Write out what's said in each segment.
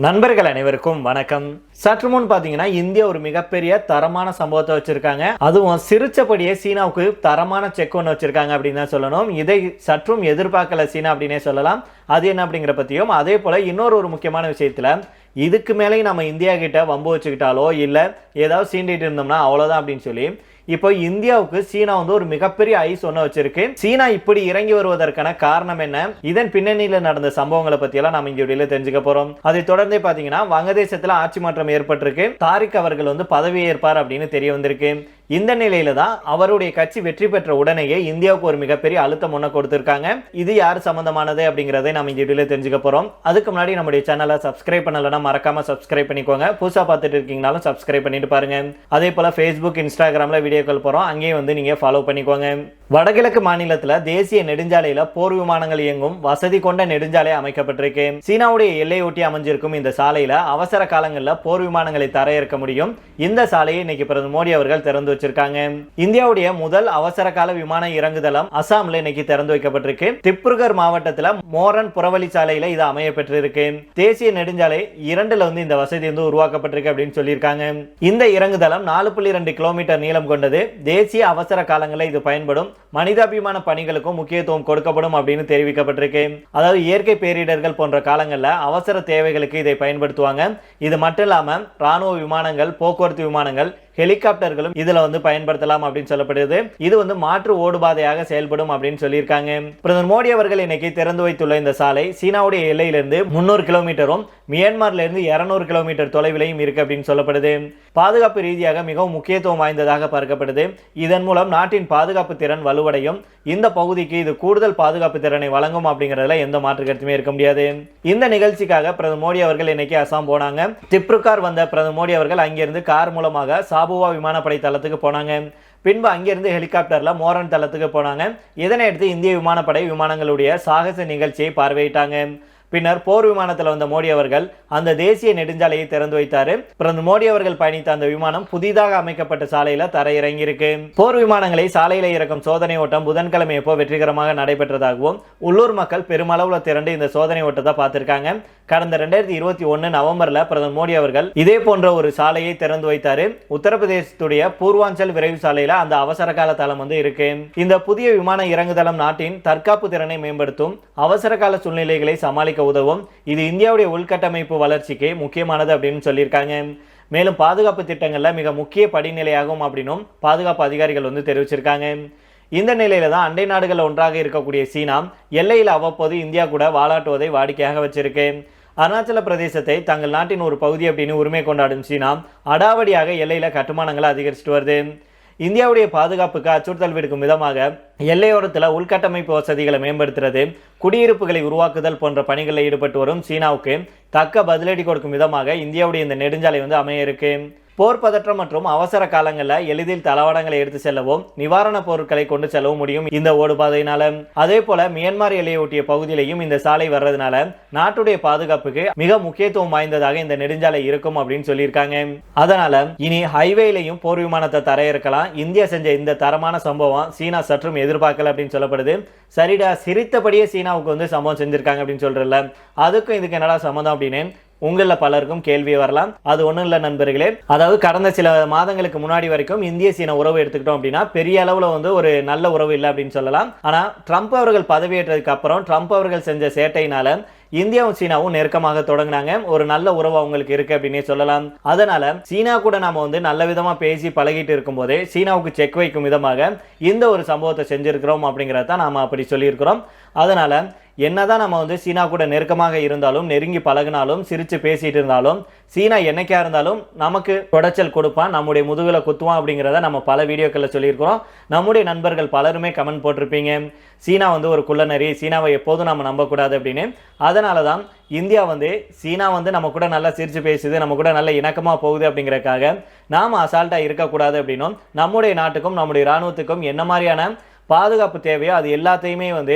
நண்பர்கள் அனைவருக்கும் வணக்கம். சற்று முன் பாத்தீங்கன்னா இந்தியா ஒரு மிகப்பெரிய தரமான சம்பவத்தை வச்சிருக்காங்க. அதுவும் சிரிச்சபடியே சீனாவுக்கு தரமான செக் ஒன்று வச்சிருக்காங்க அப்படின்னு தான் சொல்லணும். இதை சற்றும் எதிர்பார்க்கல சீனா அப்படின்னே சொல்லலாம். அது என்ன அப்படிங்கிற பத்தியும், அதே போல இன்னொரு முக்கியமான விஷயத்துல இதுக்கு மேலேயும் நம்ம இந்தியா கிட்ட வம்பு வச்சுக்கிட்டாலோ இல்ல ஏதாவது சீண்டிட்டு இருந்தோம்னா அவ்வளவுதான் அப்படின்னு சொல்லி இப்போ இந்தியாவுக்கு சீனா ஒரு மிகப்பெரிய ஐஸ் ஒன்று வச்சிருக்கு. சீனா இப்படி இறங்கி வருவதற்கான காரணம் என்ன, இதன் பின்னணியில நடந்த சம்பவங்களை பத்தி எல்லாம் நம்ம இங்க வீடியோல தெரிஞ்சுக்க போறோம். அதை தொடர்ந்தே பாத்தீங்கன்னா வங்கதேசத்துல ஆட்சி மாற்றம் ஏற்பட்டிருக்கு. தாரிக் அவர்கள் பதவி ஏற்பார் அப்படின்னு தெரிய வந்திருக்கு. இந்த நிலையில தான் அவருடைய கட்சி வெற்றி பெற்ற உடனேயே இந்தியாவுக்கு ஒரு மிகப்பெரிய அழுத்தம் ஒன்று கொடுத்திருக்காங்க. இது யார் சம்பந்தமானது அப்படிங்கறதை நம்ம இந்த வீடியோல தெரிஞ்சுக்க போறோம். அதுக்கு முன்னாடி நம்முடைய சேனலை சப்ஸ்கிரைப் பண்ணலன்னா மறக்காம சப்ஸ்கிரைப் பண்ணிக்கோங்க. புதுசா பார்த்துட்டு இருக்கீங்கனாலும் சப்ஸ்கிரைப் பண்ணிட்டு பாருங்க. அதே போல Facebook, Instagramல வீடியோக்கள் போறோம், அங்கேயும் நீங்க ஃபாலோ பண்ணிக்கோங்க. வடகிழக்கு மாநிலத்துல தேசிய நெடுஞ்சாலையில போர் விமானங்கள் இயங்கும் வசதி கொண்ட நெடுஞ்சாலை அமைக்கப்பட்டிருக்கு. சீனாவுடைய எல்லையொட்டி அமைஞ்சிருக்கும் இந்த சாலையில அவசர காலங்களில் போர் விமானங்களை தரையிறக்க முடியும். இந்த சாலையை இன்னைக்கு பிரதமர் மோடி அவர்கள் திறந்து வச்சிருக்காங்க. இந்தியாவுடைய முதல் அவசர கால விமான இறங்குதளம் அசாம்ல இன்னைக்கு திறந்து வைக்கப்பட்டிருக்கு. திப்ருகர் மாவட்டத்துல மோரன் புறவழி சாலையில இது அமைய பெற்றிருக்கு. தேசிய நெடுஞ்சாலை 2ல இந்த வசதி உருவாக்கப்பட்டிருக்கு அப்படின்னு சொல்லியிருக்காங்க. இந்த இறங்குதளம் 4.2 கிலோமீட்டர் நீளம் கொண்டது. தேசிய அவசர காலங்களில் இது பயன்படும். மனிதாபிமான பணிகளுக்கும் முக்கியத்துவம் கொடுக்கப்படும் அப்படின்னு தெரிவிக்கப்பட்டிருக்கு. அதாவது இயற்கை பேரிடர்கள் போன்ற காலங்களில் அவசர தேவைகளுக்கு இதை பயன்படுத்துவாங்க. இது மட்டும் இல்லாம ராணுவ விமானங்கள், போக்குவரத்து விமானங்கள், ஹெலிகாப்டர்களும் இதுல பயன்படுத்தலாம் அப்படின்னு சொல்லப்படுது. இது மாற்று ஓடுபாதையாக செயல்படும் அப்படின்னு சொல்லியிருக்காங்க. பிரதமர் மோடி அவர்கள் இன்னைக்கு திறந்து வைத்துள்ள இந்த சாலை சீனாவுடைய எல்லையிலிருந்து 300 கிலோமீட்டரும் மியான்மர்ல இருந்து 200 கிலோமீட்டர் தொலைவிலையும் இருக்கு அப்படின்னு சொல்லப்படுது. பாதுகாப்பு ரீதியாக மிகவும் முக்கியத்துவம் வாய்ந்ததாக பார்க்கப்படுது. இதன் மூலம் நாட்டின் பாதுகாப்பு திறன் வலுவடையும். இந்த பகுதிக்கு இது கூடுதல் பாதுகாப்பு திறனை வழங்கும் அப்படிங்கறதுல எந்த மாற்று கருத்துமே இருக்க முடியாது. இந்த நிகழ்ச்சிக்காக பிரதமர் மோடி அவர்கள் இன்னைக்கு அசாம் போனாங்க. திப்ருகார் வந்த பிரதமர் மோடி அவர்கள் அங்கிருந்து கார் மூலமாக சாபுவா விமானப்படை தளத்துக்கு போனாங்க. பின்பு அங்கிருந்து ஹெலிகாப்டர்ல மோரன் தளத்துக்கு போனாங்க. இதனை அடுத்து இந்திய விமானப்படை விமானங்களுடைய சாகச நிகழ்ச்சியை பார்வையிட்டாங்க. பின்னர் போர் விமானத்தில் வந்த மோடி அவர்கள் அந்த தேசிய நெடுஞ்சாலையை திறந்து வைத்தாரு. பிரதமர் மோடி அவர்கள் பயணித்த அந்த விமானம் புதிதாக அமைக்கப்பட்ட சாலையில தரையிறங்கி இருக்கு. போர் விமானங்களை சாலையில இறக்கும் சோதனை ஓட்டம் புதன்கிழமை வெற்றிகரமாக நடைபெற்றதாகவும் உள்ளூர் மக்கள் பெருமளவுல திரண்டு இந்த சோதனை ஓட்டத்தை பார்த்திருக்காங்க. கடந்த 2021 நவம்பர்ல பிரதமர் மோடி அவர்கள் இதே போன்ற ஒரு சாலையை திறந்து வைத்தாரு. உத்தரப்பிரதேசத்துடைய பூர்வாஞ்சல் விரைவு சாலையில அந்த அவசர கால தளம் இருக்கு. இந்த புதிய விமான இறங்குதளம் நாட்டின் தற்காப்பு திறனை மேம்படுத்தும், அவசர கால சூழ்நிலைகளை சமாளிக்க உதவும். இது இந்தியாவுடைய உள்கட்டமைப்பு வளர்ச்சிக்கு முக்கியமானது அப்படின்னு சொல்லியிருக்காங்க. மேலும் பாதுகாப்பு திட்டங்கள்ல மிக முக்கிய படிநிலையாகும் அப்படின்னும் பாதுகாப்பு அதிகாரிகள் தெரிவிச்சிருக்காங்க. இந்த நிலையில தான் அண்டை நாடுகள் ஒன்றாக இருக்கக்கூடிய சீனா எல்லையில் அவ்வப்போது இந்தியா கூட வாலாட்டுவதை வாடிக்கையாக வச்சிருக்கு. அருணாச்சல பிரதேசத்தை தங்கள் நாட்டின் ஒரு பகுதி அப்படின்னு உரிமை கொண்டாடும் சீனா அடாவடியாக எல்லையில கட்டுமானங்களை அதிகரிச்சுட்டு வருது. இந்தியாவுடைய பாதுகாப்புக்கு அச்சுறுத்தல் விடுக்கும் விதமாக எல்லையோரத்தில் உள்கட்டமைப்பு வசதிகளை மேம்படுத்துறது, குடியிருப்புகளை உருவாக்குதல் போன்ற பணிகளில் ஈடுபட்டு வரும் சீனாவுக்கு தக்க பதிலடி கொடுக்கும் விதமாக இந்தியாவுடைய இந்த நெடுஞ்சாலை அமைய இருக்கு. போர் பதற்றம் மற்றும் அவசர காலங்களில் எளிதில் தளவாடங்களை எடுத்து செல்லவும் நிவாரண பொருட்களை கொண்டு செல்லவும் முடியும் இந்த ஓடுபாதையினால. அதே போல மியான்மர் எல்லையொட்டிய பகுதியிலையும் இந்த சாலை வர்றதுனால நாட்டுடைய பாதுகாப்புக்கு மிக முக்கியத்துவம் வாய்ந்ததாக இந்த நெடுஞ்சாலை இருக்கும் அப்படின்னு சொல்லியிருக்காங்க. அதனால இனி ஹைவேலையும் போர் விமானத்தை தரையிறக்கலாம். இந்தியா செஞ்ச இந்த தரமான சம்பவம் சீனா சற்றும் எதிர்பார்க்கல அப்படின்னு சொல்லப்படுது. சரிடா, சிரித்தபடியே சீனாவுக்கு சம்பவம் செஞ்சிருக்காங்க அப்படின்னு சொல்றல, அதுக்கும் இதுக்கு என்னடா சம்மதம் அப்படின்னு உங்களில் பலருக்கும் கேள்வி வரலாம். அது ஒன்றும் இல்லை நண்பர்களே. அதாவது கடந்த சில மாதங்களுக்கு முன்னாடி வரைக்கும் இந்திய சீன உறவு எடுத்துக்கிட்டோம் அப்படின்னா பெரிய அளவில் ஒரு நல்ல உறவு இல்லை அப்படின்னு சொல்லலாம். ஆனால் ட்ரம்ப் அவர்கள் பதவியேற்றதுக்கு அப்புறம் ட்ரம்ப் அவர்கள் செஞ்ச சேட்டையினால இந்தியாவும் சீனாவும் நெருக்கமாக தொடங்கினாங்க. ஒரு நல்ல உறவு அவங்களுக்கு இருக்கு அப்படின்னே சொல்லலாம். அதனால சீனா கூட நாம நல்ல விதமா பேசி பழகிட்டு இருக்கும் போதே சீனாவுக்கு செக் வைக்கும் விதமாக இந்த ஒரு சம்பவத்தை செஞ்சிருக்கிறோம் அப்படிங்கிறத நாம அப்படி சொல்லியிருக்கிறோம். அதனால என்னதான் நம்ம சீனா கூட நெருக்கமாக இருந்தாலும், நெருங்கி பழகினாலும், சிரிச்சு பேசிட்டு இருந்தாலும் சீனா என்னைக்கா இருந்தாலும் நமக்கு குடைச்சல் கொடுப்பான், நம்முடைய முதுகுல குத்துவான் அப்படிங்கிறத நம்ம பல வீடியோக்களில் சொல்லியிருக்கிறோம். நம்முடைய நண்பர்கள் பலருமே கமெண்ட் போட்டிருப்பீங்க, சீனா ஒரு குள்ளநரி, சீனாவை எப்போதும் நம்ம நம்பக்கூடாது அப்படின்னு. அதனால தான் இந்தியா சீனா நம்ம கூட நல்லா சிரிச்சு பேசுது, நம்ம கூட நல்ல இணக்கமாக போகுது அப்படிங்கிறதுக்காக நாம் அசால்ட்டாக இருக்கக்கூடாது அப்படின்னும் நம்முடைய நாட்டுக்கும் நம்முடைய இராணுவத்துக்கும் என்ன மாதிரியான பாதுகாப்பு தேவையோ அது எல்லாத்தையுமே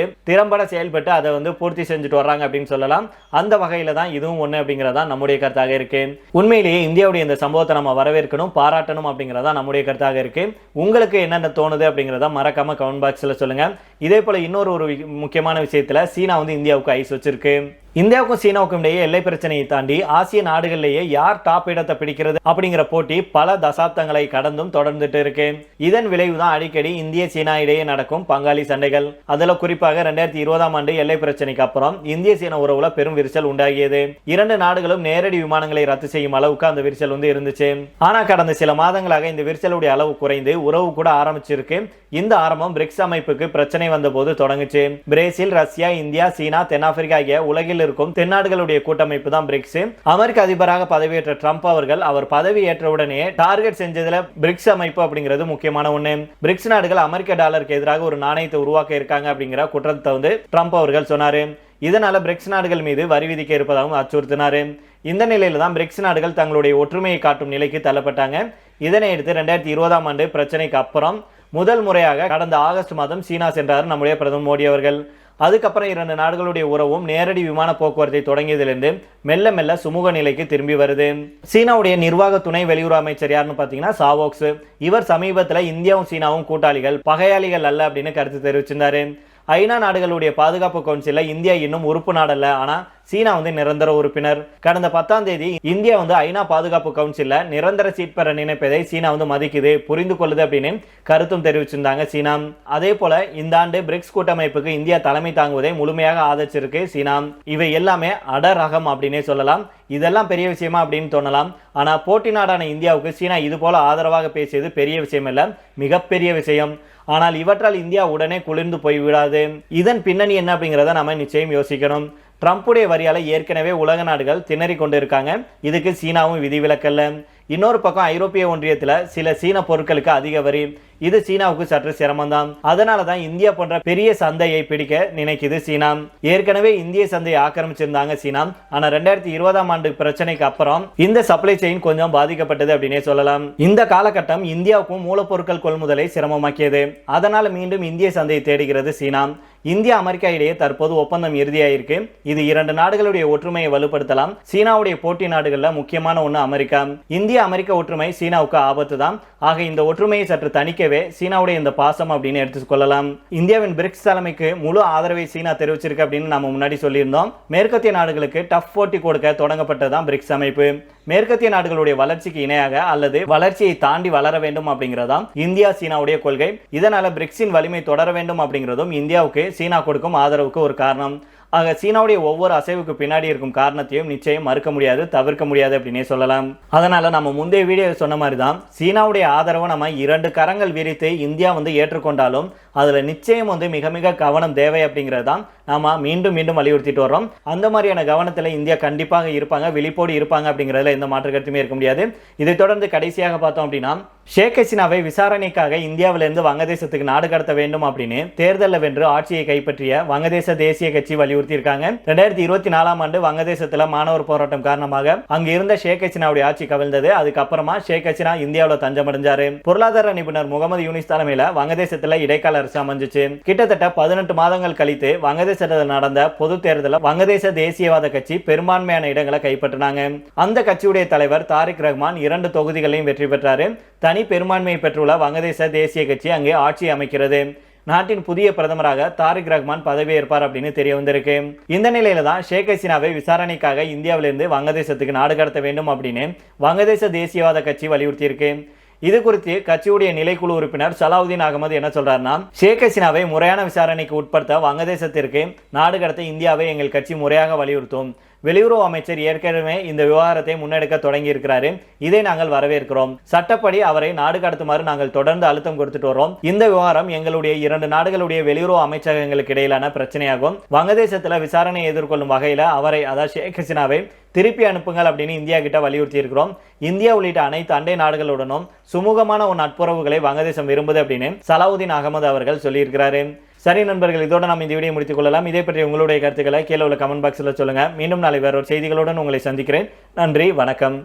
திறம்பட செயல்பட்டு அதை பூர்த்தி செஞ்சுட்டு வர்றாங்க அப்படின்னு சொல்லலாம். அந்த வகையில தான் இதுவும் ஒன்று அப்படிங்கிறதா நம்முடைய கருத்தாக இருக்கு. உண்மையிலேயே இந்தியாவுடைய இந்த சம்பவத்தை நம்ம வரவேற்கணும், பாராட்டணும் அப்படிங்கிறதா நம்முடைய கருத்தாக இருக்கு. உங்களுக்கு என்னென்ன தோணுது அப்படிங்கிறத மறக்காம கமெண்ட் பாக்ஸ்ல சொல்லுங்க. இதே போல இன்னொரு முக்கியமான விஷயத்துல சீனா இந்தியாவுக்கு ஐஸ் வச்சிருக்கு. இந்தியாவுக்கும் சீனாவுக்கும் இடையே எல்லை பிரச்சனையை தாண்டி ஆசிய நாடுகளிலேயே யார் டாப் இடத்தை பிடிக்கிறது அப்படிங்கிற போட்டி பல தசாப்தங்களை கடந்தும் தொடர்ந்துட்டு இருக்கு. இதன் விளைவுதான் அடிக்கடி இந்திய சீனா இடையே நடக்கும் பங்காளி சண்டைகள். அதுல குறிப்பாக 2020ஆம் ஆண்டு எல்லை பிரச்சனைக்கு அப்புறம் இந்திய சீன உறவுல பெரும் விரிசல் உண்டாகியது. இரண்டு நாடுகளும் நேரடி விமானங்களை ரத்து செய்யும் அளவுக்கு அந்த விரிசல் இருந்துச்சு. ஆனா கடந்த சில மாதங்களாக இந்த விரிசலுடைய அளவு குறைந்து உறவு கூட ஆரம்பிச்சிருக்கு. இந்த ஆரம்பம் பிரிக்ஸ் அமைப்புக்கு பிரச்சனை வந்த போது தொடங்குச்சு. பிரேசில், ரஷ்யா, இந்தியா, சீனா, தென்னாப்பிரிக்கா ஆகிய உலகில் இருக்கும் தென்னாடுகளுடைய கூட்டமைப்பு தான் பிரிக்ஸ். அமெரிக்க அதிபராக பதவியேற்ற ட்ரம்ப் அவர்கள் அவர் பதவி ஏற்றவுடனே டார்கெட் செஞ்சதுல பிரிக்ஸ் அமைப்பு அப்படிங்கிறது முக்கியமான ஒண்ணு. பிரிக்ஸ் நாடுகள் அமெரிக்க டாலருக்கு எதிராக ஒரு நாணயத்தை உருவாக்க இருக்காங்க அப்படிங்கிற குற்றத்தை ட்ரம்ப் அவர்கள் சொன்னாரு. இதனால பிரிக்ஸ் நாடுகள் மீது வரி விதிக்க இருப்பதாகவும் அச்சுறுத்தினார். இந்த நிலையில தான் பிரிக்ஸ் நாடுகள் தங்களுடைய ஒற்றுமையை காட்டும் நிலைக்கு தள்ளப்பட்டாங்க. இதனை அடுத்து 2020ஆம் ஆண்டு பிரச்சனைக்கு அப்புறம் முதல் முறையாக கடந்த ஆகஸ்ட் மாதம் சீனா சென்றார் நம்முடைய பிரதமர் மோடி அவர்கள். அதுக்கப்புறம் இரண்டு நாடுகளுடைய உறவும் நேரடி விமான போக்குவரத்தை தொடங்கியதிலிருந்து மெல்ல மெல்ல சுமூக நிலைக்கு திரும்பி வருது. சீனாவுடைய நிர்வாக துணை வெளியுறவு அமைச்சர் யாருன்னு பார்த்தீங்கன்னா சாவோக்ஸ். இவர் சமீபத்தில் இந்தியாவும் சீனாவும் கூட்டாளிகள், பகையாளிகள் அல்ல அப்படின்னு கருத்து தெரிவிச்சிருந்தாரு. ஐநா நாடுகளுடைய பாதுகாப்பு கவுன்சிலில் இந்தியா இன்னும் உறுப்பு நாடல்ல, ஆனா சீனா நிரந்தர உறுப்பினர். கடந்த 10ஆம் தேதி இந்தியா ஐநா பாதுகாப்பு கவுன்சிலில் நிரந்தர சீட் பெற நினைப்பதை சீனா மதிக்குது, புரிந்து கொள்ளுது அப்படின்னு கருத்தும் தெரிவிச்சிருந்தாங்க சீனா. அதே போல இந்த ஆண்டு பிரிக்ஸ் கூட்டமைப்புக்கு இந்தியா தலைமை தாங்குவதை முழுமையாக ஆதரிச்சிருக்கு சீனா. இவை எல்லாமே அடரகம் அப்படின்னே சொல்லலாம். இதெல்லாம் பெரிய விஷயமா அப்படின்னு தோணலாம். ஆனா போட்டி நாடான இந்தியாவுக்கு சீனா இது போல ஆதரவாக பேசியது பெரிய விஷயம் இல்ல, மிகப்பெரிய விஷயம். ஆனால் இவற்றால் இந்தியா உடனே குளிர்ந்து போய் விடாது. இதன் பின்னணி என்ன அப்படிங்கிறத நம்ம நிச்சயம் யோசிக்கணும். ட்ரம்புடைய வரியால ஏற்கனவே உலக நாடுகள் திணறி கொண்டு இருக்காங்க. இதுக்கு சீனாவும் விதிவிலக்கல்ல. இன்னொரு பக்கம் ஐரோப்பிய ஒன்றியத்தில் சில சீன பொருட்களுக்கு அதிக வரி. இது சீனாவுக்கு சற்று சிரமம்தான். அதனால தான் இந்தியா போன்ற பெரிய சந்தையை பிடிக்க நினைக்குது சீனா. ஏற்கனவே இந்திய சந்தையை ஆக்கிரமிச்சிருந்தாங்க சீனா. ஆனா 2020ஆம் ஆண்டு பிரச்சனைக்கு அப்புறம் இந்த சப்ளை செயின் கொஞ்சம் பாதிக்கப்பட்டது அப்படின்னே சொல்லலாம். இந்த காலகட்டம் இந்தியாவுக்கும் மூலப்பொருட்கள் கொள்முதலை சிரமமாக்கியது. அதனால மீண்டும் இந்திய சந்தையை தேடுகிறது சீனா. இந்தியா அமெரிக்கா இடையே தற்போது ஒப்பந்தம் இறுதியாயிருக்கு. இது இரண்டு நாடுகளுடைய ஒற்றுமையை வலுப்படுத்தலாம். சீனாவுடைய போட்டி நாடுகள்ல முக்கியமான ஒன்று அமெரிக்கா. இந்திய அமெரிக்க ஒற்றுமை சீனாவுக்கு ஆபத்து தான். ஆக இந்த ஒற்றுமையை சற்று தணிக்கவே சீனாவுடைய இந்த பாசம் அப்படின்னு எடுத்துக்கொள்ளலாம். இந்தியாவின் பிரிக்ஸ் தலைமைக்கு முழு ஆதரவை சீனா தெரிவிச்சிருக்கு அப்படின்னு நம்ம முன்னாடி சொல்லியிருந்தோம். மேற்கத்திய நாடுகளுக்கு டஃப் போட்டி கொடுக்க தொடங்கப்பட்டதுதான் பிரிக்ஸ் அமைப்பு. மேற்கத்திய நாடுகளுடைய வளர்ச்சிக்கு இணையாக அல்லது வளர்ச்சியை தாண்டி வளர வேண்டும் அப்படிங்கிறதாம் இந்தியா சீனாவுடைய கொள்கை. இதனால பிரிக்ஸின் வலிமை தொடர வேண்டும் அப்படிங்கிறதும் இந்தியாவுக்கு சீனா கொடுக்கும் ஆதரவுக்கு ஒரு காரணம். ஆக சீனாவுடைய ஒவ்வொரு அசைவுக்கு பின்னாடி இருக்கும் காரணத்தையும் நிச்சயம் மறுக்க முடியாது, தவிர்க்க முடியாது அப்படின்னே சொல்லலாம். அதனால நம்ம முந்தைய வீடியோ சொன்ன மாதிரி தான் சீனாவுடைய ஆதரவை நம்ம இரண்டு கரங்கள் விரித்து இந்தியா ஏற்றுக்கொண்டாலும் அதுல நிச்சயம் மிக மிக கவனம் தேவை அப்படிங்கிறது தான் நாம மீண்டும் மீண்டும் வலியுறுத்திட்டு வர்றோம். அந்த மாதிரியான கவனத்தில் இந்தியா கண்டிப்பாக இருப்பாங்க, விழிப்போடு இருப்பாங்க அப்படிங்கிறதுல எந்த மாற்று கருத்துமே இருக்க முடியாது. இதை தொடர்ந்து கடைசியாக பார்த்தோம் அப்படின்னா ஷேக் ஹசீனாவை விசாரணைக்காக இந்தியாவிலிருந்து வங்கதேசத்துக்கு நாடு கடத்த வேண்டும் அப்படின்னு தேர்தலில் வென்று ஆட்சியை கைப்பற்றிய வங்கதேச தேசிய கட்சி வலியுறுத்தி இருக்காங்க. 2024ஆம் ஆண்டு வங்கதேசத்துல மாணவர் போராட்டம் காரணமாக அங்க இருந்த ஷேக் ஹசீனாவுடைய ஆட்சி கவிழ்ந்தது. அதுக்கப்புறமா ஷேக் ஹசீனா இந்தியாவில் தஞ்சம் அடைஞ்சாரு. பொருளாதார நிபுணர் முகமது யூனிஸ் தலைமையில வங்கதேசத்துல இடைக்கால அரசு அமைஞ்சிச்சு. கிட்டத்தட்ட 18 மாதங்கள் கழித்து வங்கதேசத்தில் நடந்த பொது தேர்தலில் வங்கதேச தேசியவாத கட்சி பெரும்பான்மையான இடங்களை கைப்பற்றினாங்க. அந்த கட்சியுடைய தலைவர் தாரிக் ரஹ்மான் 2 தொகுதிகளையும் வெற்றி பெற்றாரு. தனி பெரும்பான்மையை பெற்றுள்ள வங்கதேச தேசிய கட்சி அங்கே ஆட்சி அமைக்கிறது. நாட்டின் புதிய பிரதமராக தாரிக் ரஹ்மான் பதவியேற்பார் அப்படின்னு தெரிய வந்திருக்கு. இந்த நிலையில தான் ஷேக் ஹசீனாவை விசாரணைக்காக இந்தியாவிலிருந்து வங்கதேசத்துக்கு நாடு கடத்த வேண்டும் அப்படின்னு வங்கதேச தேசியவாத கட்சி வலியுறுத்தி இருக்கு. இது குறித்து கட்சியுடைய நிலைக்குழு உறுப்பினர் சலாவுதீன் அகமது என்ன சொல்றாருன்னா, ஷேக் ஹசீனாவை முறையான விசாரணைக்கு உட்படுத்த வங்கதேசத்திற்கு நாடு கடத்த இந்தியாவை எங்கள் கட்சி முறையாக வலியுறுத்தும். வெளியுறவு அமைச்சர் ஏற்கனவே இந்த விவகாரத்தை முன்னெடுக்க தொடங்கி இருக்கிறாரு. இதை நாங்கள் வரவேற்கிறோம். சட்டப்படி அவரை நாடு கடத்துமாறு நாங்கள் தொடர்ந்து அழுத்தம் கொடுத்துட்டு வரோம். இந்த விவகாரம் எங்களுடைய 2 நாடுகளுடைய வெளியுறவு அமைச்சகங்களுக்கு இடையிலான பிரச்சனையாகும். வங்கதேசத்துல விசாரணை எதிர்கொள்ளும் வகையில அவரை, அதாவது ஷேக் ஹசீனாவை திருப்பி அனுப்புங்கள் அப்படின்னு இந்தியா கிட்ட வலியுறுத்தி இருக்கிறோம். இந்தியா உள்ளிட்ட அனைத்து அண்டை நாடுகளுடனும் சுமூகமான ஒரு நட்புறவுகளை வங்கதேசம் விரும்புது அப்படின்னு சலாவுதீன் அகமது அவர்கள் சொல்லியிருக்கிறாரு. சரி நண்பர்கள், இதோட நம்ம இந்த வீடியோ முடித்துக் கொள்ளலாம். இதே பற்றி உங்களுடைய கருத்துக்களை கீழே உள்ள கமெண்ட் பாக்ஸில் சொல்லுங்க. மீண்டும் நாளை வேற ஒரு செய்திகளுடன் உங்களை சந்திக்கிறேன். நன்றி, வணக்கம்.